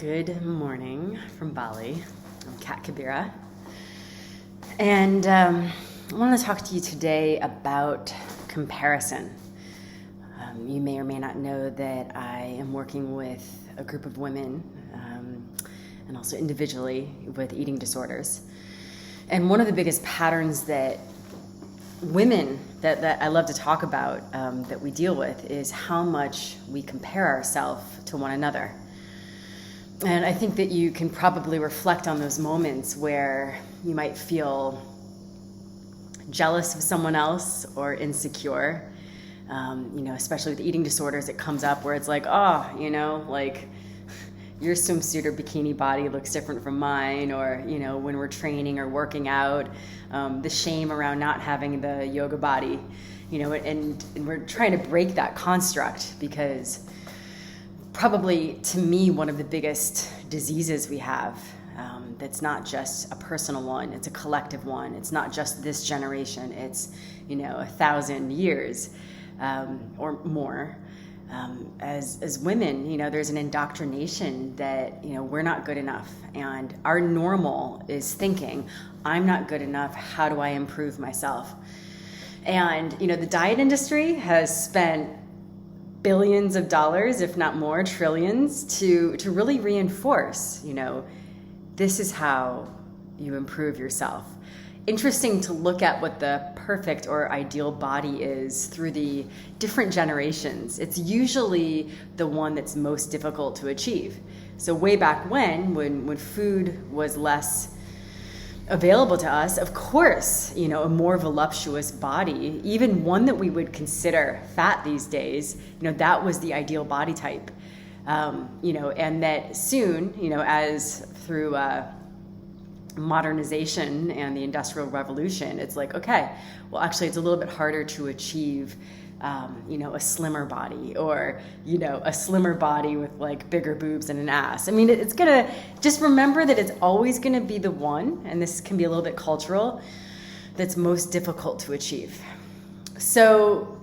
Good morning from Bali. I'm Kabira. And I want to talk to you today about comparison. You may or may not know that I am working with a group of women and also individually with eating disorders. And one of the biggest patterns that women that I love to talk about that we deal with is how much we compare ourselves to one another. And I think that you can probably reflect on those moments where you might feel jealous of someone else or insecure. Especially with eating disorders, it comes up where it's like, your swimsuit or bikini body looks different from mine, or, when we're training or working out, the shame around not having the yoga body, and we're trying to break that construct because probably, to me, one of the biggest diseases we have, that's not just a personal one, it's a collective one. It's not just this generation, it's, 1,000 years or more. As women, there's an indoctrination that, we're not good enough. And our normal is thinking, I'm not good enough, how do I improve myself? And, the diet industry has spent billions of dollars, if not more, trillions, to really reinforce, this is how you improve yourself. Interesting to look at what the perfect or ideal body is through the different generations. It's usually the one that's most difficult to achieve. So way back when food was less available to us, of course, a more voluptuous body, even one that we would consider fat these days, that was the ideal body type. And that soon, as through modernization and the Industrial Revolution, it's like, okay, well, actually, it's a little bit harder to achieve, a slimmer body, or, a slimmer body with like bigger boobs and an ass. I mean, it's gonna, just remember that it's always gonna be the one, and this can be a little bit cultural, that's most difficult to achieve. So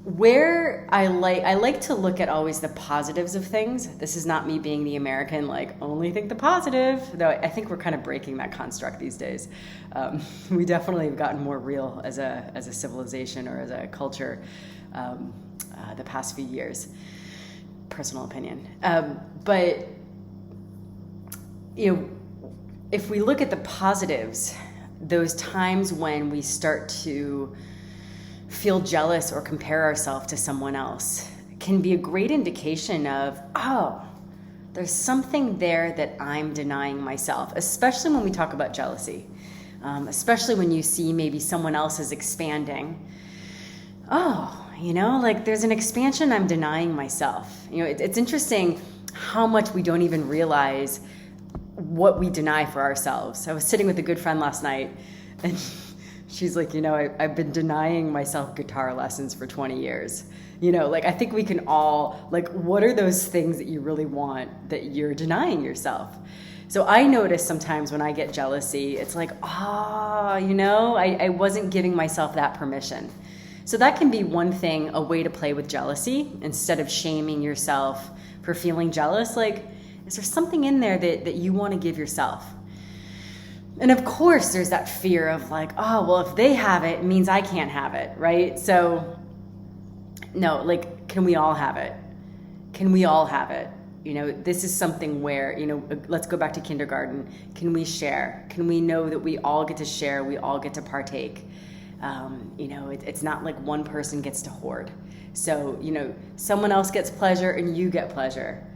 where I like to look at always the positives of things. This is not me being the American, only think the positive, though I think we're kind of breaking that construct these days. We definitely have gotten more real as a civilization or as a culture the past few years. Personal opinion. But if we look at the positives, those times when we start to feel jealous or compare ourselves to someone else can be a great indication of, there's something there that I'm denying myself, especially when we talk about jealousy, especially when you see maybe someone else is expanding. There's an expansion I'm denying myself. It's interesting how much we don't even realize what we deny for ourselves. I was sitting with a good friend last night, and she's like, I've been denying myself guitar lessons for 20 years. I think we can all, what are those things that you really want that you're denying yourself? So I notice sometimes when I get jealousy, it's like, I wasn't giving myself that permission. So that can be one thing, a way to play with jealousy. Instead of shaming yourself for feeling jealous, is there something in there that you want to give yourself? And of course, there's that fear of if they have it, it means I can't have it, right? So, no, can we all have it? Can we all have it? This is something where, let's go back to kindergarten. Can we share? Can we know that we all get to share? We all get to partake? It's not like one person gets to hoard. So, someone else gets pleasure and you get pleasure.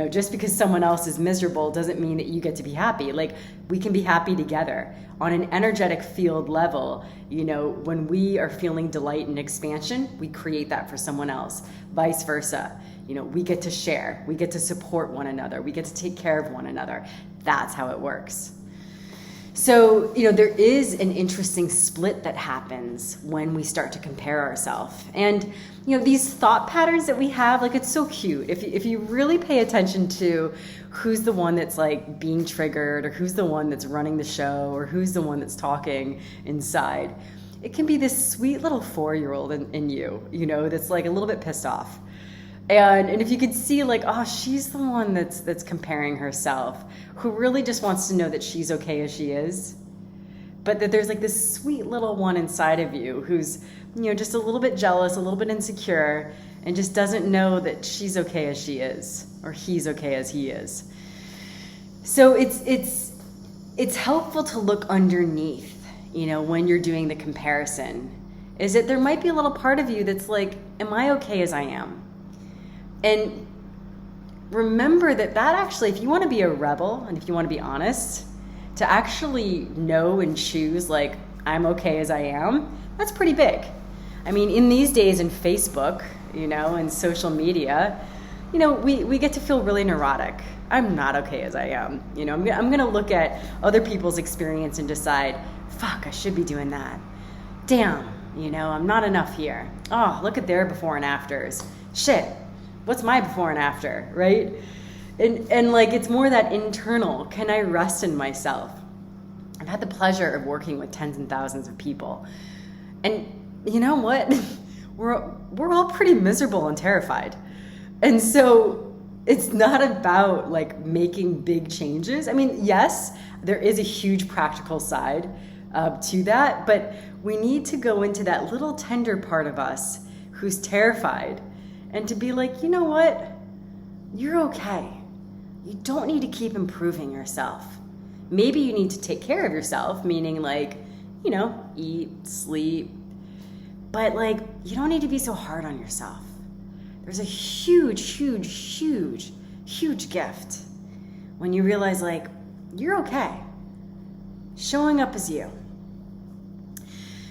Just because someone else is miserable doesn't mean that you get to be happy. We can be happy together. On an energetic field level, when we are feeling delight and expansion, we create that for someone else. Vice versa. We get to share. We get to support one another. We get to take care of one another. That's how it works. So, there is an interesting split that happens when we start to compare ourselves. And, these thought patterns that we have, it's so cute. If you really pay attention to who's the one that's being triggered, or who's the one that's running the show, or who's the one that's talking inside, it can be this sweet little 4-year-old in you, that's a little bit pissed off. And if you could see like, oh, she's the one that's comparing herself, who really just wants to know that she's okay as she is, but that there's like this sweet little one inside of you who's, just a little bit jealous, a little bit insecure, and just doesn't know that she's okay as she is, or he's okay as he is. So it's helpful to look underneath, when you're doing the comparison, is that there might be a little part of you that's like, am I okay as I am? And remember that actually, if you want to be a rebel and if you want to be honest, to actually know and choose like, I'm okay as I am, that's pretty big. I mean, in these days in Facebook, and social media, we get to feel really neurotic. I'm not okay as I am. I'm going to look at other people's experience and decide, fuck, I should be doing that. Damn, I'm not enough here. Oh, look at their before and afters. Shit. What's my before and after, right? And like, it's more that internal, can I rest in myself? I've had the pleasure of working with tens and thousands of people. And you know what? We're all pretty miserable and terrified. And so it's not about like making big changes. I mean, yes, there is a huge practical side to that, but we need to go into that little tender part of us who's terrified, and to be like, you know what? You're okay. You don't need to keep improving yourself. Maybe you need to take care of yourself, meaning like, eat, sleep. But like, you don't need to be so hard on yourself. There's a huge, huge, huge, huge gift when you realize like, you're okay. Showing up as you.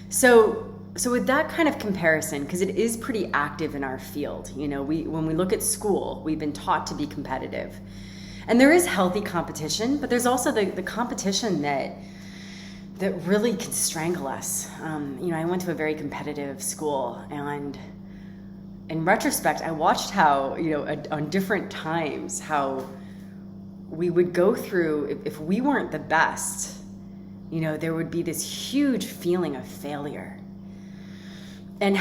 So with that kind of comparison, because it is pretty active in our field, when we look at school, we've been taught to be competitive. And there is healthy competition, but there's also the competition that really can strangle us. I went to a very competitive school, and in retrospect, I watched how, on different times, how we would go through, if we weren't the best, there would be this huge feeling of failure. And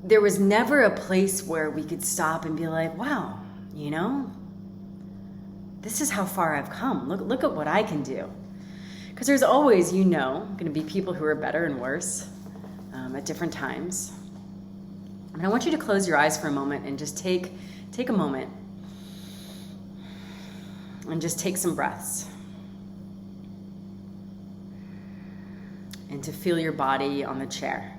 there was never a place where we could stop and be like, wow, this is how far I've come. Look at what I can do. Because there's always, going to be people who are better and worse at different times. And I want you to close your eyes for a moment and just take a moment and just take some breaths. And to feel your body on the chair.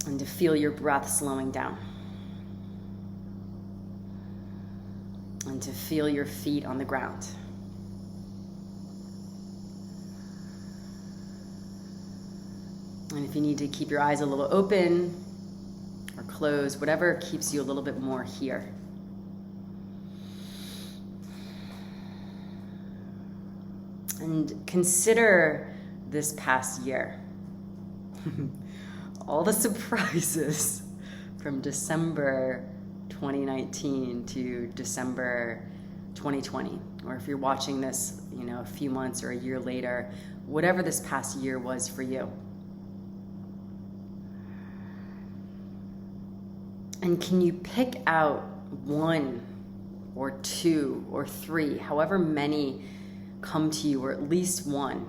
And to feel your breath slowing down. And to feel your feet on the ground. And if you need to keep your eyes a little open or closed, whatever keeps you a little bit more here. And consider this past year. All the surprises from December 2019 to December 2020. Or if you're watching this, a few months or a year later, whatever this past year was for you. And can you pick out one or two or three, however many come to you, or at least one,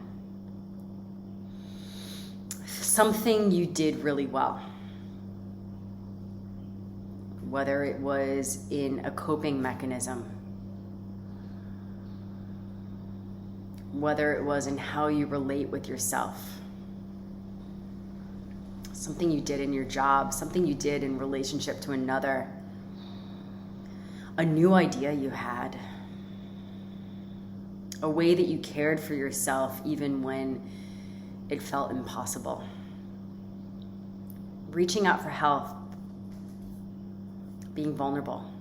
something you did really well, whether it was in a coping mechanism, whether it was in how you relate with yourself, something you did in your job, something you did in relationship to another, a new idea you had, a way that you cared for yourself even when it felt impossible. Reaching out for help, being vulnerable.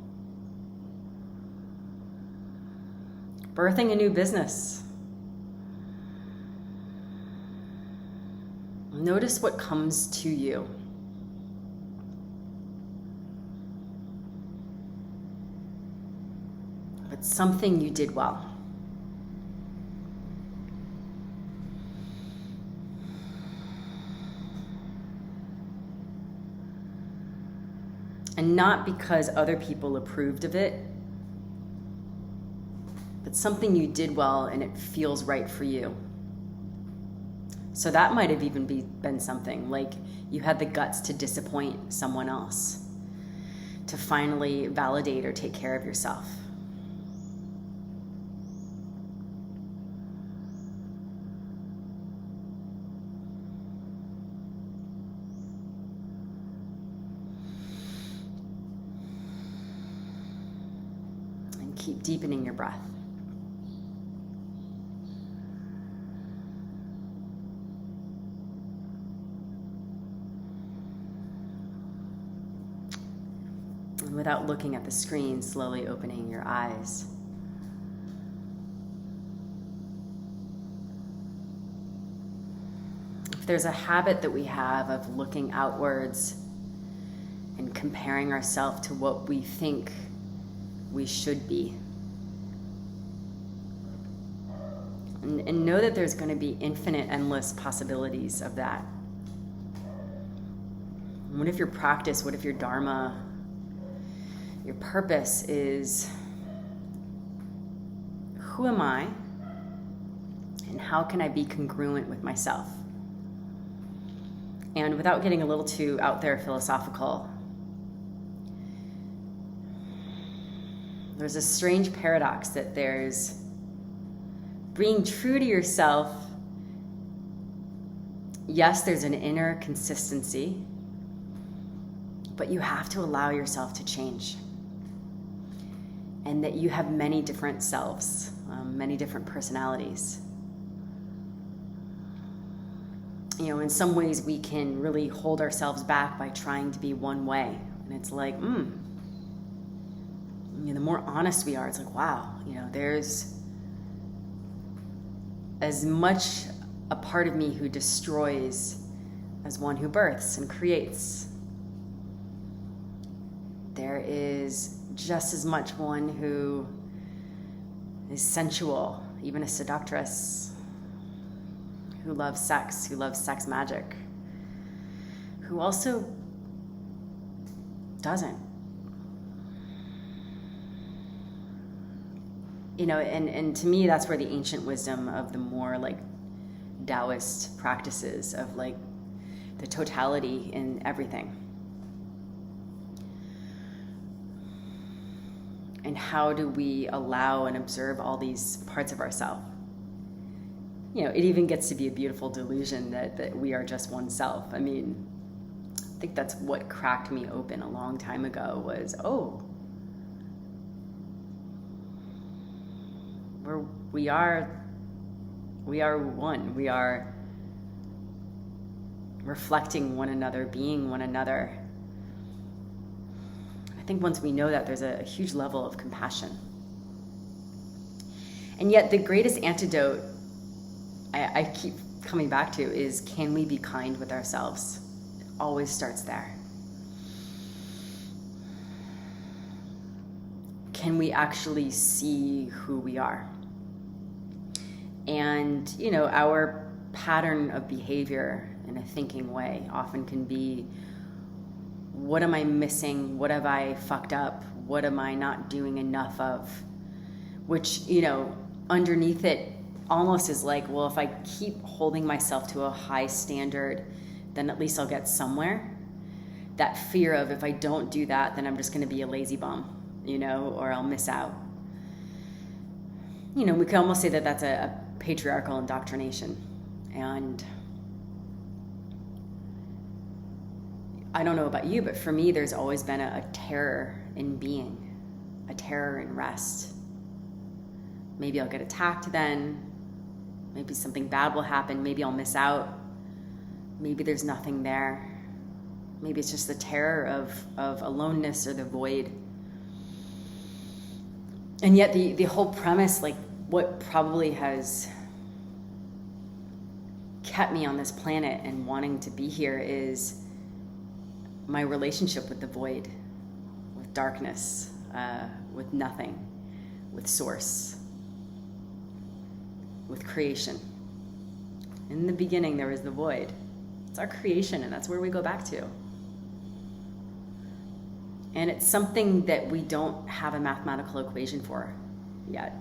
Birthing a new business. Notice what comes to you. But something you did well. And not because other people approved of it, but something you did well and it feels right for you. So that might have even been something like you had the guts to disappoint someone else, to finally validate or take care of yourself. And keep deepening your breath. And without looking at the screen, slowly opening your eyes. If there's a habit that we have of looking outwards and comparing ourselves to what we think we should be, and know that there's going to be infinite, endless possibilities of that. What if your practice, what if your dharma, your purpose is, who am I and how can I be congruent with myself? And without getting a little too out there philosophical, there's a strange paradox that there's being true to yourself. Yes, there's an inner consistency, but you have to allow yourself to change. And that you have many different selves, many different personalities. You know, in some ways we can really hold ourselves back by trying to be one way. And it's like, you know, the more honest we are, it's like, wow, you know, there's as much a part of me who destroys as one who births and creates. There is just as much one who is sensual, even a seductress, who loves sex magic, who also doesn't. You know, and to me, that's where the ancient wisdom of the more like Taoist practices of like the totality in everything. And how do we allow and observe all these parts of ourselves? You know, it even gets to be a beautiful delusion that we are just one self. I mean, I think that's what cracked me open a long time ago was, we are one. We are reflecting one another, being one another. I think once we know that, there's a huge level of compassion. And yet the greatest antidote I keep coming back to is, can we be kind with ourselves? It always starts there. Can we actually see who we are? And, you know, our pattern of behavior in a thinking way often can be, what am I missing? What have I fucked up? What am I not doing enough of? Which, you know, underneath it almost is like, well, if I keep holding myself to a high standard, then at least I'll get somewhere. That fear of, if I don't do that, then I'm just going to be a lazy bum, you know, or I'll miss out. You know, we could almost say that that's a patriarchal indoctrination. And I don't know about you, but for me, there's always been a terror in being, a terror in rest. Maybe I'll get attacked then. Maybe something bad will happen. Maybe I'll miss out. Maybe there's nothing there. Maybe it's just the terror of aloneness or the void. And yet the whole premise, like what probably has kept me on this planet and wanting to be here, is my relationship with the void, with darkness, with nothing, with source, with creation. In the beginning, there was the void. It's our creation, and that's where we go back to. And it's something that we don't have a mathematical equation for yet.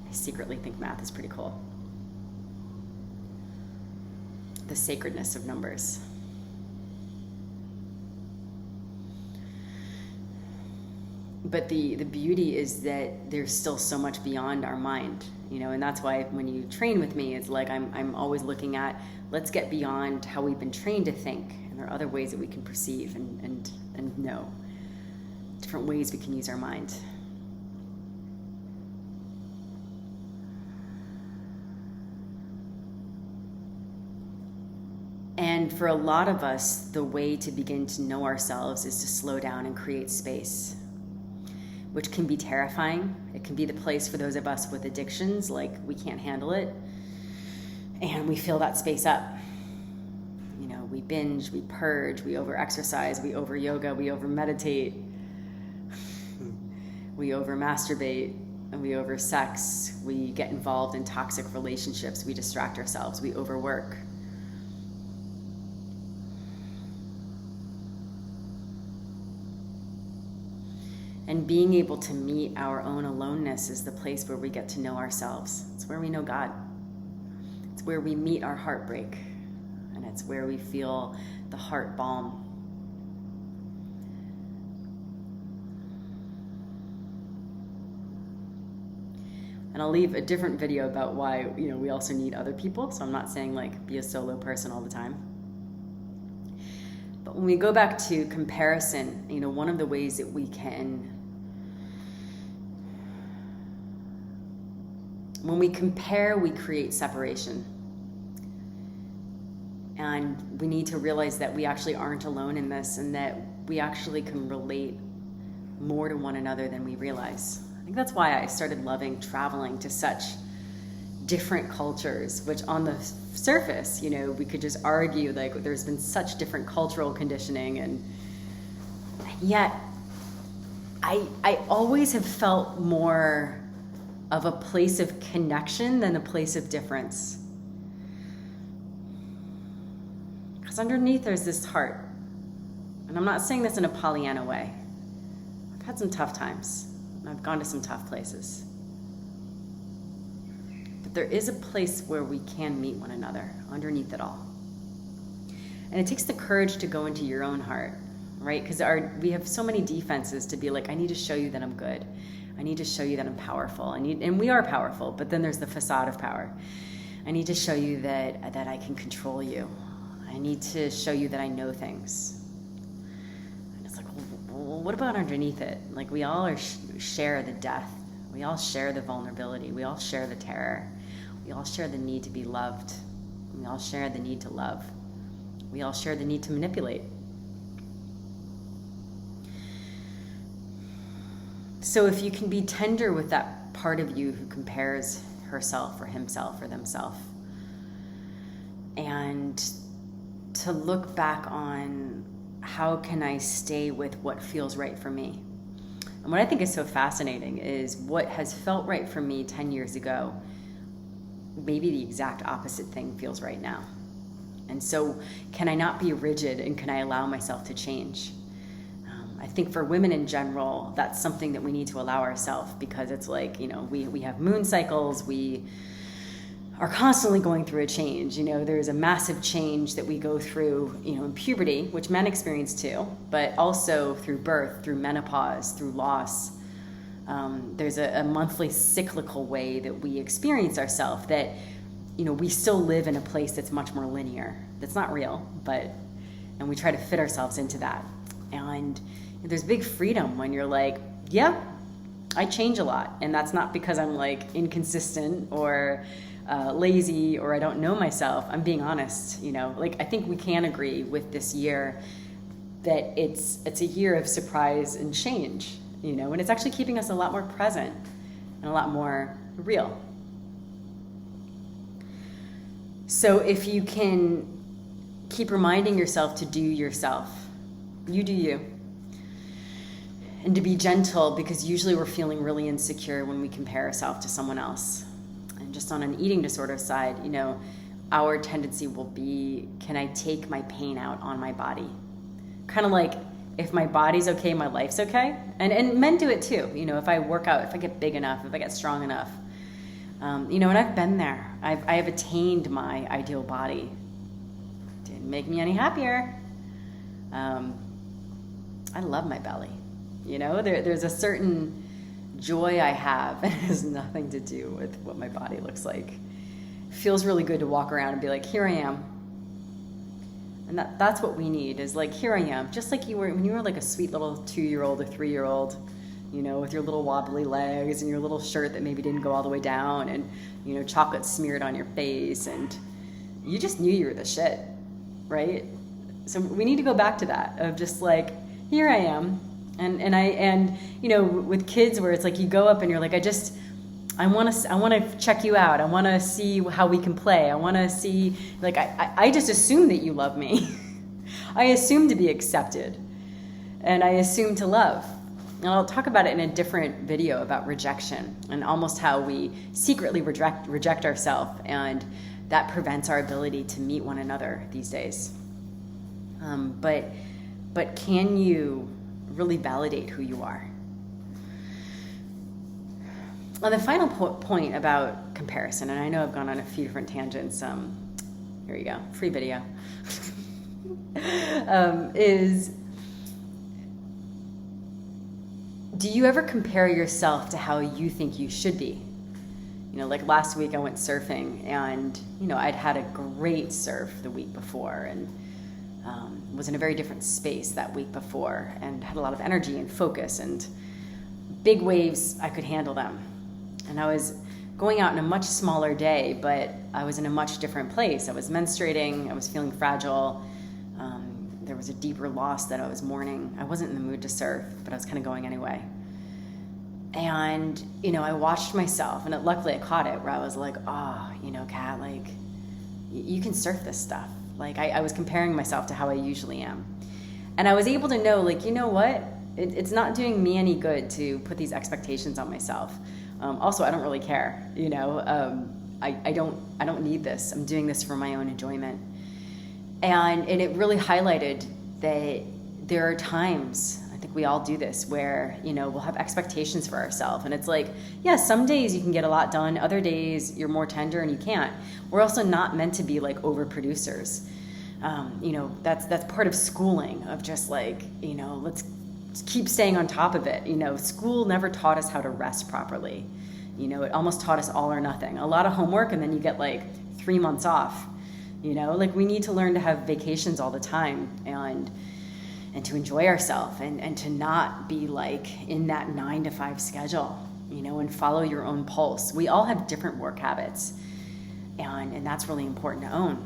I secretly think math is pretty cool. The sacredness of numbers. But the beauty is that there's still so much beyond our mind, and that's why when you train with me, it's like I'm always looking at, let's get beyond how we've been trained to think, and there are other ways that we can perceive and know, different ways we can use our mind. And for a lot of us, the way to begin to know ourselves is to slow down and create space, which can be terrifying. It can be the place for those of us with addictions, like we can't handle it, and we fill that space up. We binge, we purge, we over-exercise, we over-yoga, we over-meditate, we over-masturbate, and we over-sex, we get involved in toxic relationships, we distract ourselves, we overwork. And being able to meet our own aloneness is the place where we get to know ourselves. It's where we know God. It's where we meet our heartbreak. And it's where we feel the heart balm. And I'll leave a different video about why, we also need other people. So I'm not saying be a solo person all the time. But when we go back to comparison, one of the ways that we can, when we compare, we create separation. And we need to realize that we actually aren't alone in this, and that we actually can relate more to one another than we realize. I think that's why I started loving traveling to such different cultures, which on the surface, we could just argue there's been such different cultural conditioning, and yet I always have felt more of a place of connection than a place of difference. Because underneath there's this heart. And I'm not saying this in a Pollyanna way. I've had some tough times. And I've gone to some tough places. But there is a place where we can meet one another underneath it all. And it takes the courage to go into your own heart, right? Because we have so many defenses to be like, I need to show you that I'm good. I need to show you that I'm powerful. And we are powerful, but then there's the facade of power. I need to show you that I can control you. I need to show you that I know things. And it's like, well, what about underneath it? We all share the death. We all share the vulnerability. We all share the terror. We all share the need to be loved. We all share the need to love. We all share the need to manipulate. So if you can be tender with that part of you who compares herself or himself or themselves, and to look back on how can I stay with what feels right for me. And what I think is so fascinating is what has felt right for me 10 years ago, maybe the exact opposite thing feels right now. And so can I not be rigid, and can I allow myself to change? I think for women in general, that's something that we need to allow ourselves, because it's we have moon cycles, we are constantly going through a change. There's a massive change that we go through, in puberty, which men experience too, but also through birth, through menopause, through loss. There's a monthly cyclical way that we experience ourselves that, we still live in a place that's much more linear. That's not real, and we try to fit ourselves into that. And there's big freedom when you're like, yeah, I change a lot. And that's not because I'm inconsistent or lazy or I don't know myself. I'm being honest, I think we can agree with this year that it's a year of surprise and change, and it's actually keeping us a lot more present and a lot more real. So if you can keep reminding yourself to do yourself, you do you. And to be gentle, because usually we're feeling really insecure when we compare ourselves to someone else. And just on an eating disorder side, our tendency will be, can I take my pain out on my body? Kind of like if my body's okay, my life's okay. And men do it too. You know, if I work out, if I get big enough, if I get strong enough. You know, and I've been there. I have attained my ideal body. Didn't make me any happier. I love my belly. You know, there's a certain joy I have, and it has nothing to do with what my body looks like. It feels really good to walk around and be like, here I am. And that's what we need, is like, here I am. Just like you were when you were like a sweet little 2-year-old or 3-year-old, you know, with your little wobbly legs and your little shirt that maybe didn't go all the way down, and, you know, chocolate smeared on your face, and you just knew you were the shit, right? So we need to go back to that, of just like, here I am. And you know, with kids, where it's like you go up and you're like, I want to check you out. I want to see how we can play. I want to see, like, I just assume that you love me. I assume to be accepted, and I assume to love. And I'll talk about it in a different video about rejection, and almost how we secretly reject ourselves, and that prevents our ability to meet one another these days. But can you really validate who you are? On the final point about comparison, and I know I've gone on a few different tangents. Here you go, free video. Is, do you ever compare yourself to how you think you should be? You know, like last week I went surfing, and, you know, I'd had a great surf the week before, and was in a very different space that week before, and had a lot of energy and focus, and big waves, I could handle them. And I was going out in a much smaller day, but I was in a much different place. I was menstruating, I was feeling fragile. There was a deeper loss that I was mourning. I wasn't in the mood to surf, but I was kind of going anyway. And, you know, I watched myself, and luckily I caught it, where I was like, oh, you know, Kat, like, you can surf this stuff. Like, I was comparing myself to how I usually am. And I was able to know, like, you know what? It's not doing me any good to put these expectations on myself. Also, I don't really care, you know. I don't need this. I'm doing this for my own enjoyment. And it really highlighted that there are times, I think we all do this, where, you know, we'll have expectations for ourselves. And it's like, yeah, some days you can get a lot done. Other days you're more tender and you can't. We're also not meant to be like overproducers. You know, that's part of schooling, of just like, you know, let's keep staying on top of it. You know, school never taught us how to rest properly. You know, it almost taught us all or nothing. A lot of homework, and then you get like 3 months off. You know, like, we need to learn to have vacations all the time, and to enjoy ourselves, and to not be like in that 9-to-5 schedule, you know, and follow your own pulse. We all have different work habits, and that's really important to own.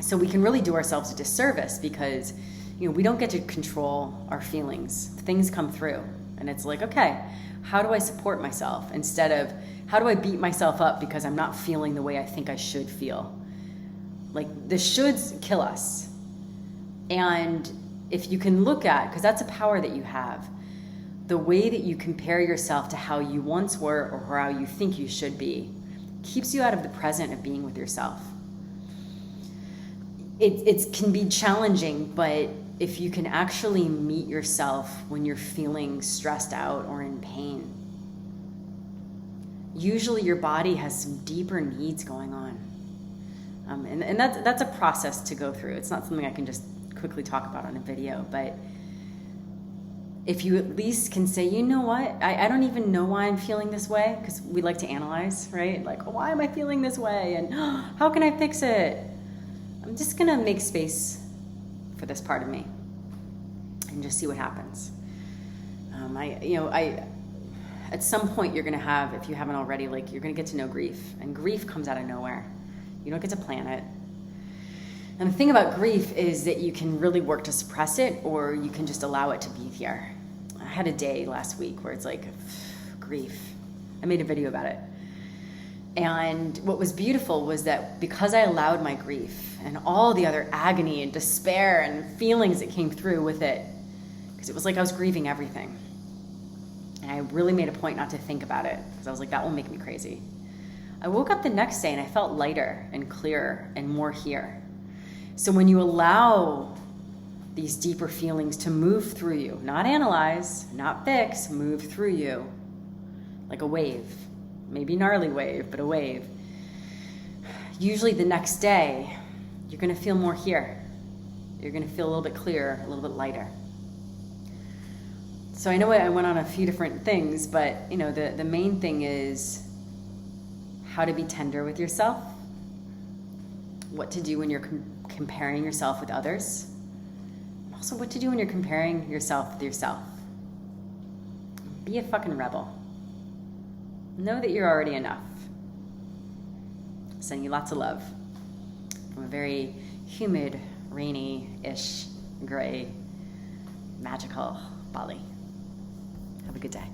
So we can really do ourselves a disservice, because, you know, we don't get to control our feelings. Things come through, and it's like, okay, how do I support myself, instead of how do I beat myself up because I'm not feeling the way I think I should feel? Like, the shoulds kill us. And if you can look at, because that's a power that you have, the way that you compare yourself to how you once were, or how you think you should be, keeps you out of the present of being with yourself. It can be challenging, but if you can actually meet yourself when you're feeling stressed out or in pain, usually your body has some deeper needs going on. And that's a process to go through. It's not something I can just quickly talk about on a video, but if you at least can say, you know what, I don't even know why I'm feeling this way, because we like to analyze, right? Like, oh, why am I feeling this way? And how can I fix it? I'm just gonna make space for this part of me and just see what happens. At some point you're gonna have, if you haven't already, like, you're gonna get to know grief, and grief comes out of nowhere. You don't get to plan it. And the thing about grief is that you can really work to suppress it, or you can just allow it to be here. I had a day last week where it's like, grief. I made a video about it. And what was beautiful was that because I allowed my grief and all the other agony and despair and feelings that came through with it, because it was like I was grieving everything. And I really made a point not to think about it, because I was like, that will make me crazy. I woke up the next day and I felt lighter and clearer and more here. So when you allow these deeper feelings to move through you. Not analyze, not fix, move through you. Like a wave. Maybe gnarly wave, but a wave. Usually the next day, you're going to feel more here. You're going to feel a little bit clearer, a little bit lighter. So I know I went on a few different things, but the main thing is how to be tender with yourself, what to do when you're comparing yourself with others, and also what to do when you're comparing yourself with yourself. Be a fucking rebel. Know that you're already enough. Sending you lots of love from a very humid, rainy-ish, gray, magical Bali. Have a good day.